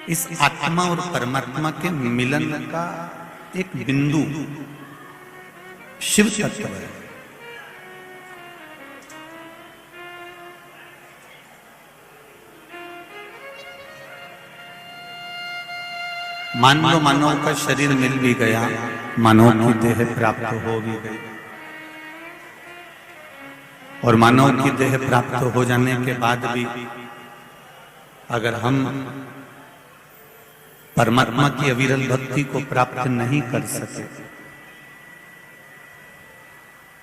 इस आत्मा और परमात्मा के मिलन का एक बिंदु शिव तत्व है। मान लो मानव का शरीर मिल भी गया, मानव की देह प्राप्त हो भी गई, और मानव की देह प्राप्त हो जाने के बाद भी अगर हम परमात्मा की अविरल भक्ति को प्राप्त नहीं कर सके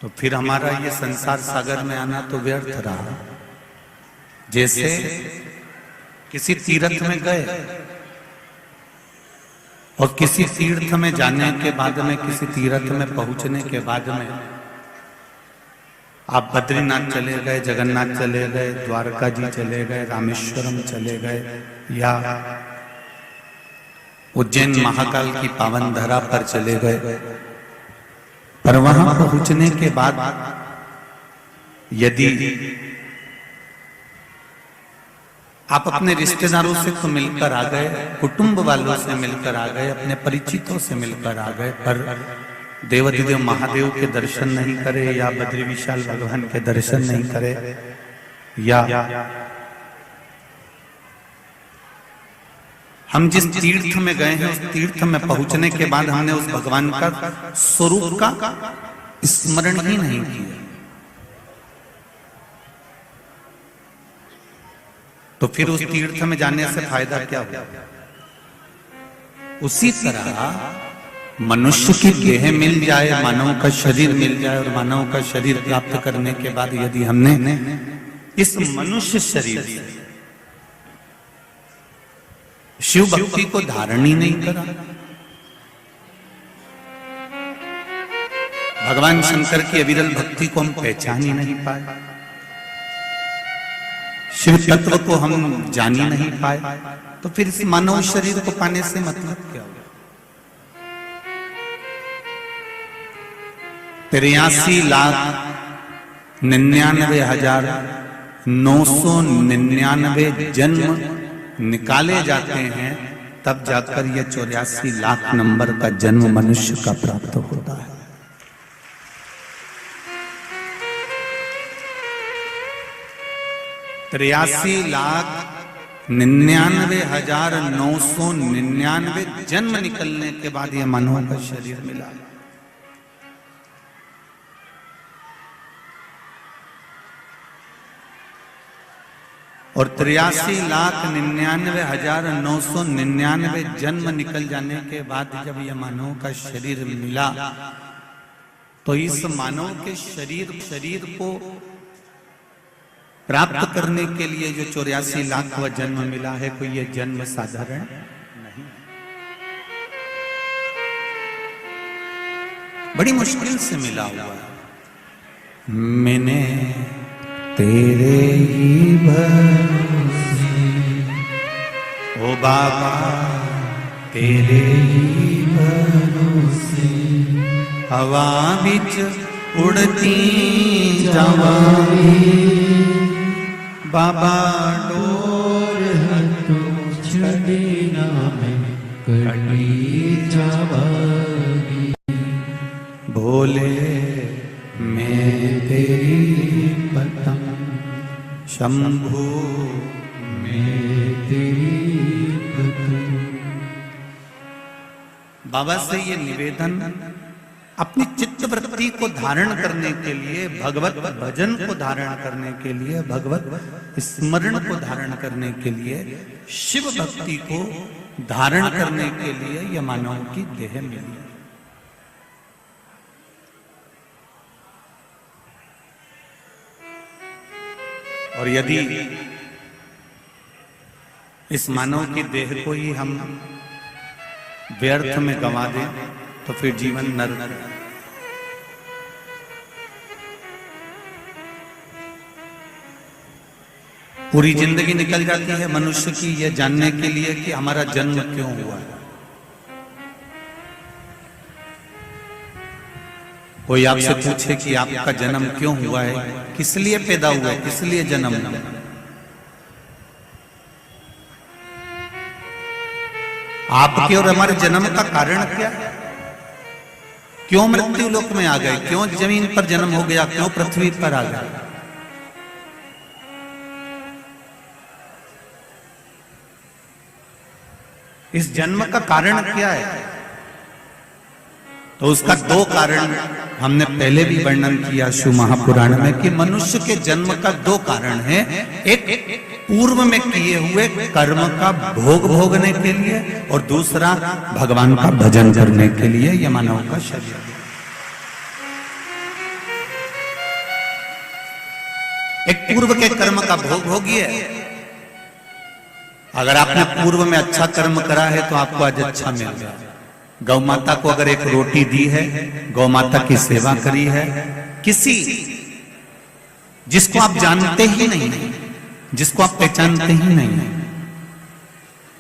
तो फिर हमारा ये संसार सागर में आना तो व्यर्थ रहा। जैसे किसी तीर्थ में गए और किसी तीर्थ में जाने के बाद में, किसी तीर्थ में पहुंचने के बाद में आप बद्रीनाथ चले गए, जगन्नाथ चले गए, द्वारका जी चले गए, रामेश्वरम चले गए, या उज्जैन महाकाल की पावन धरा पर चले गए, पर वहां पहुंचने के बाद यदि आप अपने रिश्तेदारों से तो मिलकर आ गए, कुटुंब वालों से मिलकर आ गए, अपने परिचितों से मिलकर आ गए, पर देवाधिदेव महादेव के दर्शन नहीं करे, या बद्री विशाल भगवान के दर्शन नहीं करे, या हम जिस तीर्थ में गए हैं उस तीर्थ में पहुंचने के बाद हमने उस भगवान का स्वरूप का स्मरण ही नहीं किया, तो फिर उस तीर्थ में जाने से फायदा क्या हुआ? उसी तरह मनुष्य की देह मिल जाए, मानव का शरीर मिल जाए, और मानव का शरीर प्राप्त करने के बाद यदि हमने इस मनुष्य शरीर से शिव भक्ति को धारण ही नहीं करा, भगवान शंकर की अविरल भक्ति को हम पहचान ही नहीं पाए, शिव तत्व को हम जान ही नहीं पाए, तो फिर इस मानव शरीर को पाने से मतलब क्या होगा? 83,99,999 जन्म निकाले जाते हैं, तब जाकर यह 84 लाख नंबर का जन्म मनुष्य का प्राप्त होता है। तिरासी लाख 99,999 जन्म निकलने के बाद यह मानव का शरीर मिला। और 83,99,999 जन्म निकल जाने के बाद जब यह मानव का शरीर मिला, तो इस मानव के शरीर को प्राप्त करने के लिए जो 84 लाखवां जन्म मिला है, कोई यह जन्म साधारण नहीं, बड़ी मुश्किल से मिला हुआ है। मैंने तेरे ही भरोसे ओ बाबा, तेरे ही भरोसे हवा बिच उड़ती जावांगी, बाबा डोर हटो छड़ी ना मैं कड़ी जावांगी, भोले मैं तेरी पतंग, शंभू मैं तेरी पतंग। बाबा से ये निवेदन अपनी चित्त वृत्ति को धारण करने के लिए, भगवत भजन को धारण करने के लिए, भगवत स्मरण को धारण करने के लिए, शिव भक्ति को धारण करने के लिए यह मानव की देह मिली। और यदि इस मानव की देह को ही हम व्यर्थ में गंवा दें तो फिर जीवन नरक। पूरी जिंदगी निकल जाती है मनुष्य की यह जानने के लिए कि हमारा जन्म क्यों हुआ है। कोई आपसे पूछे कि आपका जन्म क्यों हुआ है, किस लिए पैदा हुआ है, किस लिए जन्म हुआ, आपके और हमारे जन्म का कारण क्या है? क्यों मृत्यु लोक में आ गए? क्यों जमीन पर जन्म हो गया? क्यों पृथ्वी पर आ गए? इस जन्म का कारण क्या है? तो उसका दो कारण हमने पहले भी वर्णन किया शिव महापुराण में कि मनुष्य के जन्म का दो कारण है। एक पूर्व में किए हुए कर्म का भोग भोगने के लिए और दूसरा भगवान का भजन करने के लिए यह मानव का शरीर। एक पूर्व के कर्म का भोग भोगिए। अगर आपने पूर्व में अच्छा कर्म करा है तो आपको आज अच्छा मिल गया। गौ माता को अगर एक रोटी दी है, गौ माता की सेवा करी है, किसी जिसको आप जानते ही नहीं, जिसको आप पहचानते ही नहीं,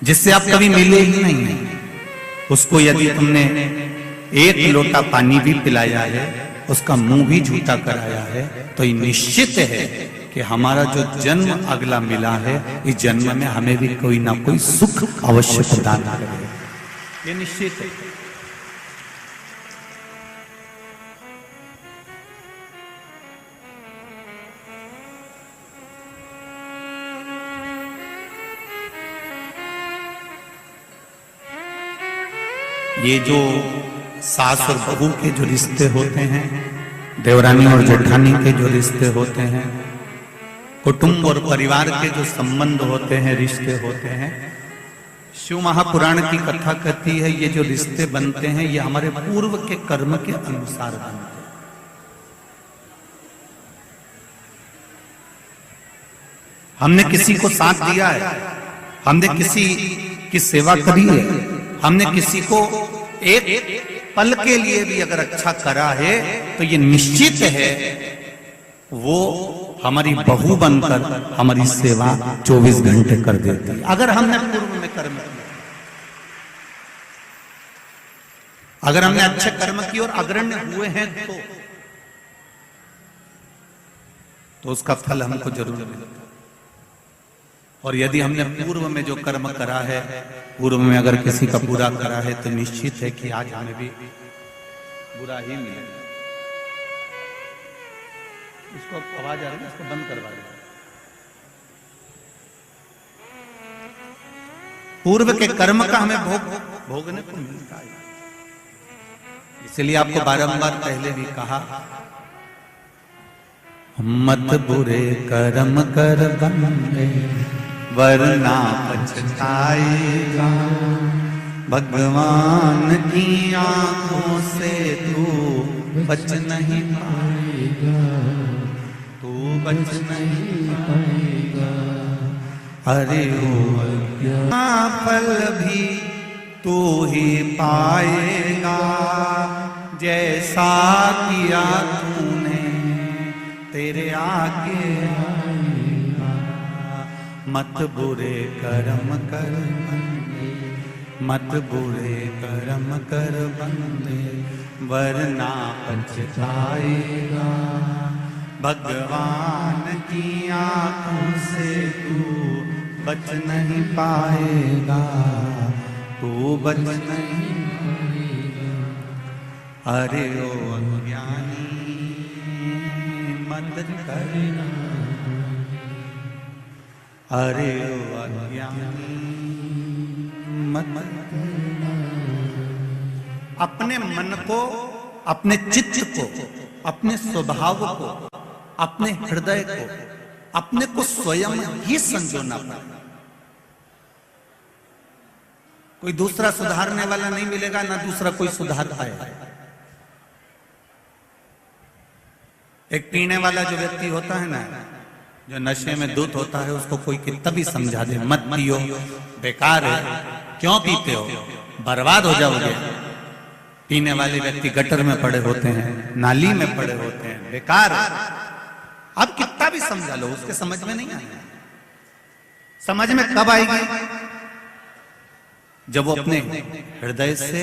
जिससे आप कभी मिले ही नहीं, उसको यदि तुमने एक लोटा पानी भी पिलाया है, उसका मुंह भी झूठा कराया है, तो ये निश्चित है कि हमारा जो जन्म अगला मिला है, इस जन्म में हमें भी कोई ना कोई सुख अवश्य प्रदान करेगा। ये निश्चित है। ये जो सास और बहू के जो रिश्ते होते हैं, देवरानी और जेठानी के जो रिश्ते होते हैं, कुटुंब और परिवार के जो संबंध होते हैं, रिश्ते होते हैं, शिव महापुराण की कथा कहती है ये जो रिश्ते बनते हैं ये हमारे पूर्व के कर्म के अनुसार बनते हैं। हमने किसी को साथ दिया है, हमने किसी की सेवा करी है, हमने किसी को एक पल के लिए भी अगर अच्छा करा है तो ये निश्चित है वो हमारी बहू बनकर हमारी सेवा 24 घंटे कर देती है। अगर हमने पूर्व में कर्म किया, अगर हमने अच्छे कर्म किए और अग्रण्य हुए हैं तो उसका फल हमको जरूर मिलेगा। और यदि हमने पूर्व में जो कर्म करा है, पूर्व में अगर किसी का बुरा करा है, तो निश्चित है कि आज हमें भी बुरा ही मिलेगा। इसको आवाज आ रही है, इसको बंद करवा दो। पूर्व के कर्म का हमें भोगने को मिलता है। इसलिए आपको बारंबार पहले भी कहा, मत बुरे कर्म कर बंदे वरना पछताएगा, भगवान की आंखों से तू बच नहीं पाएगा, तू बच नहीं पाएगा। अरे ओ फल भी तू ही पाएगा, जैसा किया तूने तेरे आगे आएगा। मत बुरे कर्म कर बंदे, मत बुरे कर्म कर बंदे वरना पछताएगा, भगवान की आंखों से तू बच नहीं पाएगा, तू बच नहीं पाएगा। अरे ओ अज्ञानी मत करना, अरे ओ अज्ञानी मत करना। अपने मन को, अपने चित्त को, अपने स्वभाव को, अपने हृदय को, अपने को स्वयं ही संजोना पड़ेगा। कोई दूसरा सुधारने वाला नहीं मिलेगा, ना दूसरा कोई सुधार पाएगा। एक पीने वाला जो व्यक्ति होता है ना, जो नशे में धुत होता है, उसको कोई कितना भी समझा दे मत पियो, बेकार है, क्यों पीते हो, बर्बाद हो जाओगे। पीने वाले व्यक्ति गटर में पड़े होते हैं, नाली में पड़े होते हैं, बेकार है। अब कितना भी समझा लो, उसके समझ में नहीं आएगा। समझ में कब आएगी? जब वो अपने हृदय से,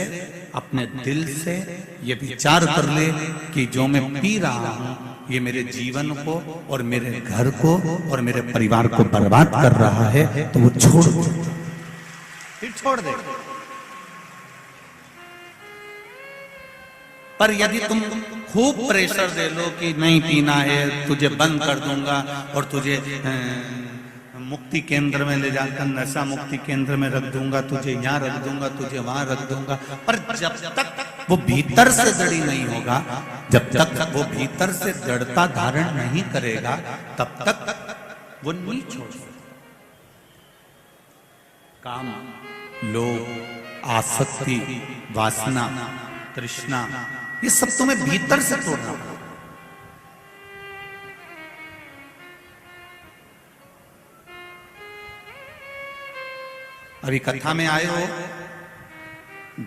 अपने दिल से ये विचार कर ले कि जो मैं पी रहा हूं ये मेरे जीवन को और मेरे घर को और मेरे परिवार को बर्बाद कर रहा है, तो वो छोड़ दे, फिर छोड़ दे। पर यदि तुम खूब प्रेशर दे लो कि नहीं पीना है, तुझे बंद कर दूंगा और तुझे मुक्ति केंद्र में ले जाकर नशा मुक्ति केंद्र में रख दूंगा, तुझे यहाँ रख दूंगा, तुझे वहां रख दूंगा, पर जब तक वो भीतर से दृढ़ नहीं होगा, जब तक वो भीतर से दृढ़ता धारण नहीं करेगा, तब तक वो नहीं छोड़ सकता। काम, लोभ, आसक्ति, वासना, तृष्णा, ये सब तुम्हें भीतर से तोड़ना होगा। अभी कथा में आए हो,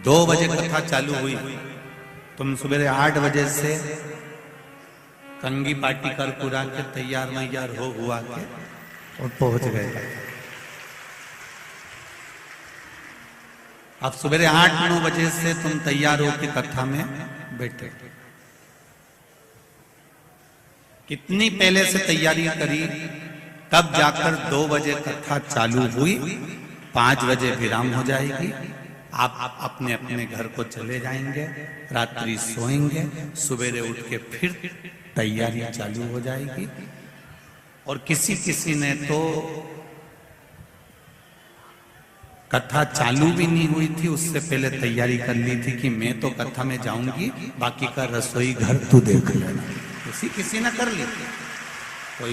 2 बजे कथा चालू हुई, तुम सुबह 8 बजे से कंगी पार्टी कर पूरा के तैयार मैयार हो हुआ के और पहुंच गए। अब सुबह 8-9 बजे से तुम तैयार हो के कथा में बैठे। कितनी पहले से तैयारी करी, तब जाकर 2 बजे कथा चालू हुई, 5 बजे विराम हो जाएगी, आप अपने अपने घर को चले जाएंगे, रात्रि सोएंगे, सवेरे उठ के फिर तैयारी चालू हो जाएगी। और किसी किसी ने तो कथा चालू भी नहीं हुई थी, उससे पहले तैयारी कर ली थी कि मैं तो कथा में जाऊंगी, बाकी का रसोई घर तू देख लेना। किसी ने कर ली।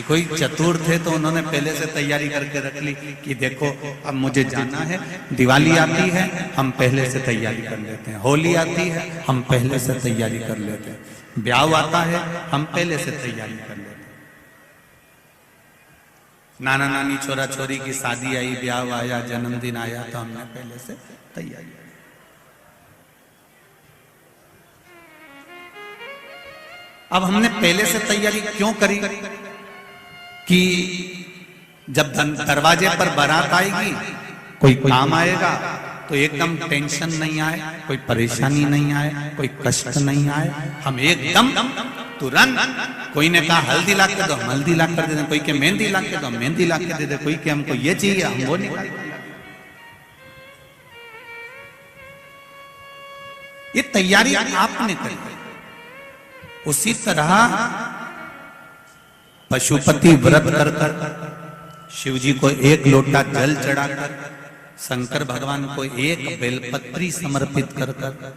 कोई चतुर थे तो उन्होंने पहले से तैयारी करके रख ली कि देखो अब मुझे जाना है, दिवाली आती है हम पहले से तैयारी कर लेते हैं, होली आती है हम पहले से तैयारी कर लेते हैं, ब्याह आता है हम पहले से तैयारी कर लेते हैं, नाना नानी छोरा छोरी की शादी आई, ब्याह आया, जन्मदिन आया, तो हमने पहले से तैयारी। अब हमने पहले से तैयारी क्यों करी कि जब दरवाजे पर बारात आएगी, कोई काम आएगा तो एकदम टेंशन नहीं आए, कोई परेशानी नहीं आए, कोई कष्ट नहीं आए, हम एकदम तुरंत, कोई ने कहा हल्दी ला के दो, हम हल्दी ला कर दे दें, कोई के मेहंदी ला के दो, मेहंदी ला के दे दे, कोई के हमको ये चाहिए हम वो निकाल। ये तैयारी आपने करी। उसी तरह पशुपति व्रत कर कर शिव जी को 1 लोटा जल चढ़ाकर, शंकर भगवान को 1 बेलपत्री समर्पित कर कर,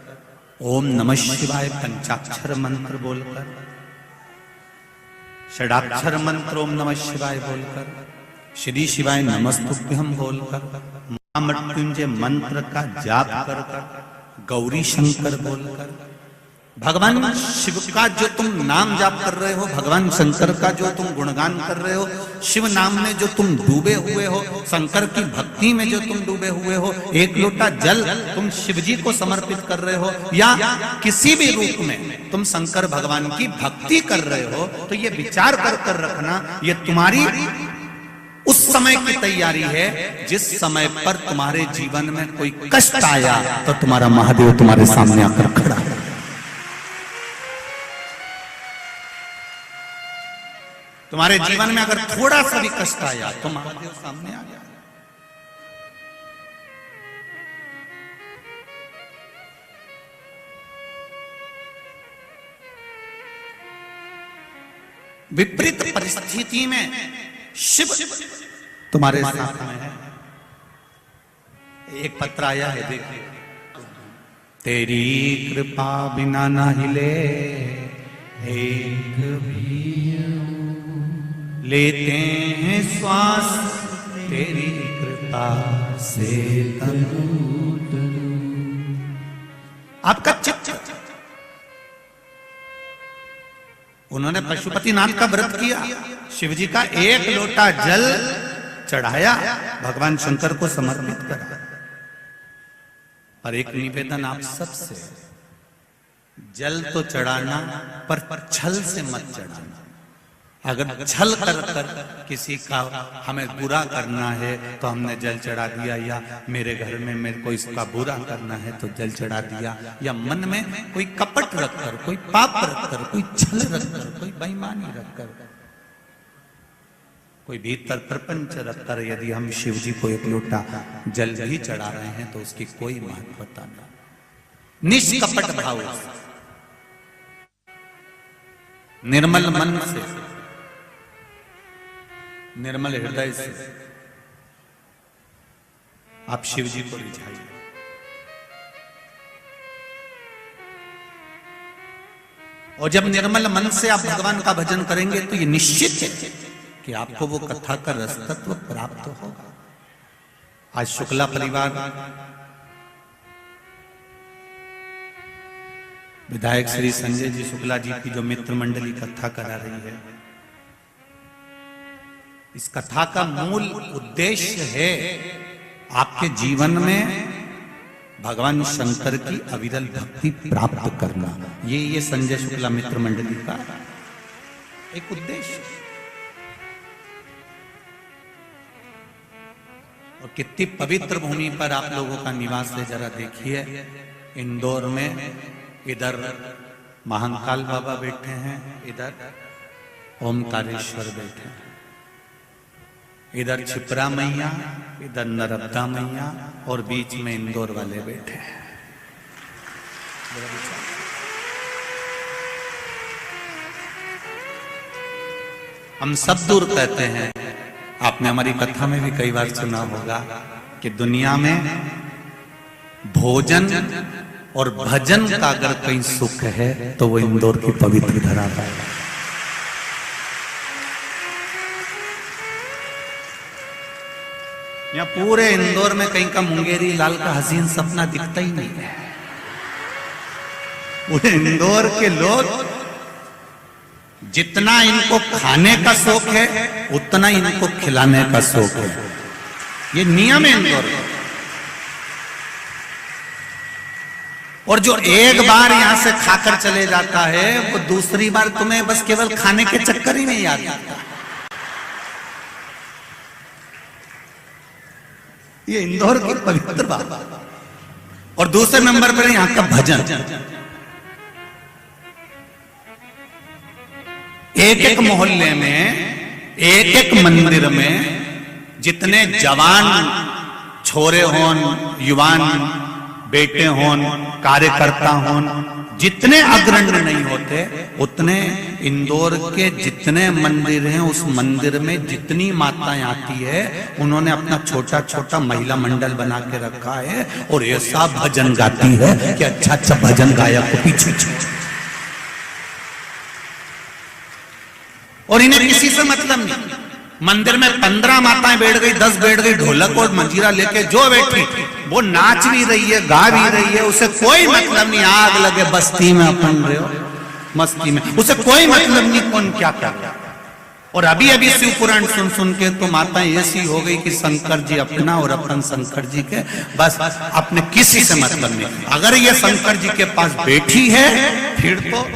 ओम नमः शिवाय पंचाक्षर मंत्र बोलकर, षडाक्षर मंत्र ओम नमः शिवाय बोलकर, श्री शिवाय नमस्तुभ्यं बोलकर, महामृत्युंजय मंत्र का जाप कर कर, गौरी शंकर बोलकर, भगवान शिव का जो तुम नाम जाप कर रहे हो, भगवान शंकर का जो तुम गुणगान कर रहे हो, शिव नाम में जो तुम डूबे हुए हो, शंकर की भक्ति में जो तुम डूबे हुए हो, 1 लोटा जल तुम शिव जी को समर्पित कर रहे हो, या किसी भी रूप में तुम शंकर भगवान की भक्ति कर रहे हो, तो ये विचार कर कर रखना, ये तुम्हारी उस समय की तैयारी है जिस समय पर तुम्हारे जीवन में कोई कष्ट आया तो तुम्हारा महादेव तुम्हारे सामने आकर खड़ा है। तुम्हारे जीवन में अगर थोड़ा सा भी कष्ट आया तो महादेव सामने आ गया। विपरीत परिस्थिति में शिव तुम्हारे साथ में है। एक पत्र आया है, देखिए, तेरी कृपा बिना ना हिले एक भी, लेते हैं श्वास तेरी कृपा से तनु। आपका चित्त, उन्होंने पशुपतिनाथ का व्रत किया, शिव जी का 1 लोटा जल चढ़ाया, भगवान शंकर को समर्पित करा। पर एक निवेदन आप सबसे, जल तो चढ़ाना पर छल से मत चढ़ाना। अगर छल कर कर किसी का हमें बुरा करना है तो हमने जल चढ़ा दिया, या मेरे घर में मेरे को इसका बुरा करना है तो जल चढ़ा दिया, या मन में कोई कपट रखकर, कोई पाप रखकर, कोई छल रखकर, कोई बेईमानी रखकर, कोई भीतर प्रपंच रखकर यदि हम शिव जी को 1 लोटा जल भी चढ़ा रहे हैं तो उसकी कोई महत्वता नहीं। निष्कपट भाव निर्मल मन से, निर्मल हृदय से आप शिव जी को रिझाइए। और जब निर्मल मन से आप भगवान का भजन करेंगे तो ये निश्चित है कि आपको वो कथा का रसतत्व प्राप्त होगा। आज शुक्ला परिवार विधायक श्री संजय जी शुक्ला जी की जो मित्र मंडली कथा करा रही है, इस कथा का मूल उद्देश्य है आपके जीवन में भगवान शंकर की अविरल भक्ति प्राप्त करना। ये संजय शुक्ला मित्र मंडली का एक उद्देश्य है। और कितनी पवित्र भूमि पर आप लोगों का निवास है, जरा देखिए। इंदौर में इधर महाकाल बाबा बैठे हैं, इधर ओमकारेश्वर बैठे हैं, इधर छिपरा मैया, इधर नर्मदा मैया और बीच में इंदौर वाले बैठे हैं। हम सब दूर कहते हैं, आपने हमारी कथा में भी कई बार सुना होगा कि दुनिया में भोजन और भजन का अगर कहीं सुख है तो वो इंदौर की पवित्र धरा पाएगा। यहाँ पूरे इंदौर में कहीं का मुंगेरी लाल का हसीन सपना दिखता ही नहीं है। पूरे इंदौर के लोग जितना इनको खाने का शौक है उतना इनको खिलाने का शौक है। ये नियम है इंदौर का। और जो एक बार यहां से खाकर चले जाता है वो दूसरी बार तुम्हें बस केवल खाने के चक्कर ही नहीं याद आता। ये इंदौर की पवित्र बात। और दूसरे नंबर पर यहां का भजन। एक एक मोहल्ले में, एक एक मंदिर में जितने जवान छोरे होन, युवान बेटे होन, कार्यकर्ता होन, जितने अग्रणी नहीं होते उतने इंदौर के जितने मंदिर हैं उस मंदिर में जितनी माताएं आती है उन्होंने अपना छोटा छोटा महिला मंडल बना के रखा है और ऐसा भजन गाती है कि अच्छा अच्छा भजन गायक को पीछे। और इन्हें किसी से मतलब नहीं। मंदिर में 15 माताएं बैठ गई, 10 बैठ गई, ढोलक और मंजीरा लेके जो बैठी वो नाच भी रही है, गा भी रही है, उसे कोई मतलब नहीं। आग लगे बस्ती में अपन रहे हो मस्ती में, उसे कोई मतलब नहीं कौन क्या कर रहा। और अभी अभी शिव पुराण सुन सुन के तो माताएं ऐसी हो गई कि शंकर जी अपना और अपन शंकर जी के, बस अपने किसी से मतलब नहीं। अगर ये शंकर जी के पास बैठी है फिर तो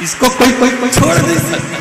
इसको कोई छोड़ नहीं सकता।